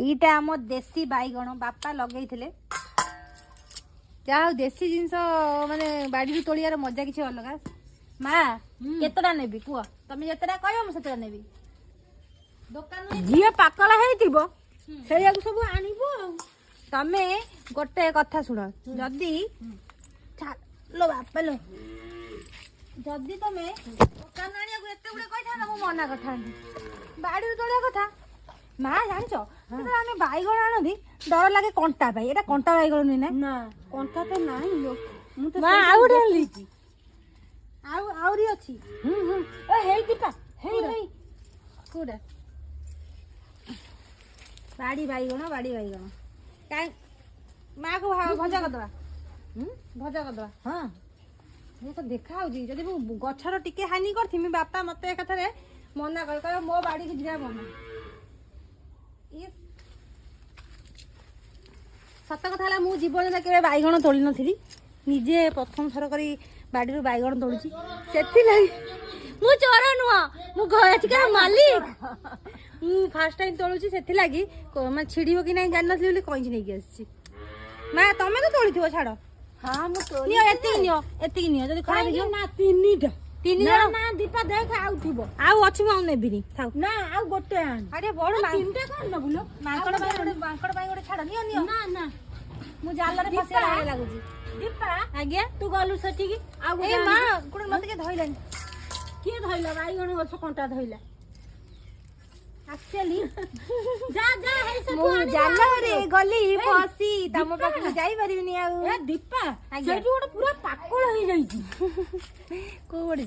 ଏଇଟା ଆମ ଦେଶୀ ବାଇଗଣ ବାପା ଲଗେଇଥିଲେ। ଯାହା ହଉ ଦେଶୀ ଜିନିଷ ମାନେ ବାଡିରୁ ତୋଳିବାର ମଜା କିଛି ଅଲଗା। ମା କେତେଟା ନେବି କୁହ? ତମେ ଯେତେଟା କହିବ ମୁଁ ସେତେଟା ନେବି। ଦୋକାନ ଝିଅ ପାକଳ ହେଇଥିବ ସେଇଆକୁ ସବୁ ଆଣିବୁ ଆଉ। ତମେ ଗୋଟେ କଥା ଶୁଣ, ଯଦି लो ବାପା लो ଯଦି ତମେ ଦୋକାନ ଆଣିବାକୁ ଏତେ ଗୁଡେ କହିଥାନ୍ତ ମୁଁ ମନା କରିଥାନ୍ତି। ବାଡିରୁ ତୋଳିବା କଥା। ମା ଜାଣିଛ ଯେତେବେଳେ ଆମେ ବାଇଗଣ ଆଣନ୍ତି ଡର ଲାଗେ କଣ୍ଟା ପାଇଁ। ଏଟା କଣ୍ଟା ବାଇଗଣ ନୁହେଁ ନା? ନା କଣ୍ଟା ତ ନାହିଁ ଲୋ। ମୁଁ ତ ମା ଆଉ ଗୋଟେ ଆଣିଲି। ଆହୁରି ଅଛି। ହେଇ ଦୀପା ହେଇ ହେଇ କୋଉଟା? ବାଡି ବାଇଗଣ କାଇଁ ମାକୁ ଭଜା କରିଦବା। ଭଜା କରିଦବା। ହଁ ଇଏ ତ ଦେଖା ହଉଛି। ଯଦି ମୁଁ ଗଛର ଟିକେ ହାନି କରିଥିମି ବାପା ମତେ ଏକାଥରେ ମନା କରେ, କହିବ ମୋ ବାଡିକି ଯିବା ମନା। ସତ କଥା ହେଲା ମୁଁ ଜୀବନରେ କେବେ ବାଇଗଣ ତୋଳି ନଥିଲି। ନିଜେ ପ୍ରଥମ ଥର କରି ବାଡିରୁ ବାଇଗଣ ତୋଳୁଛି। ସେଥିଲାଗି ମୁଁ ଚୋର ନୁହଁ, ମୁଁ ମାଲିକ। ମୁଁ ଫାଷ୍ଟ ଟାଇମ ତୋଳୁଛି ସେଥିଲାଗି ମାନେ ଛିଡିବ କି ନାହିଁ ଜାଣିନଥିଲି ବୋଲି କଇଁଚି ନେଇକି ଆସିଛି। ମା ତମେ ତ ତୋଳିଥିବ ଛାଡ। ହଁ ମୁଁ ନିଅ ଏତିକି ନିଅ ଯଦି ଖରାପ ହେଇଯିବ। ନା ତିନି ଜଣ ନା ଦୀପା ଦେଖ ଆଉ ଥିବ। ଆଉ ଅଛି ମୁଁ ଆଉ ନେବିନି ଥାଉ। ନା ଆଉ ଗୋଟେ ଆଣ। ଆରେ ବଡ ତିନିଟା କଣ ନବୁ ଲୋ? ମାଙ୍କଡ ପାଇଁ ଗୋଟେ ଛାଡ। ନିଅ ନା ନା ମୁଁ ଜାଲରେ ଫସିଲା ଭଳିଆ ଲାଗୁଛି। ଦୀପା ଆଜ୍ଞା ତୁ ଗଲୁ ସେଠିକି ଆଉ ଏଇ ମା ଗୋଟେ ମତେ କିଏ ଧଇଲାନି। କିଏ ଧଇଲା? ବାଇଗଣ ଗଛ କଣ୍ଟା ଧଇଲା। ଆକ୍ଚୁଆଲି ଯା ହେଇ ସେ ମୁଁ ଜାଲରେ ଗଲି ଫସି ତମ ପାଖକୁ ଯାଇପାରିବିନି ଆଉ। ଦୀପା ସେଇଠି ଗୋଟେ ପୁରା ପାକଳ ହେଇଯାଇଛି। କୋଉ ଗୋଟେ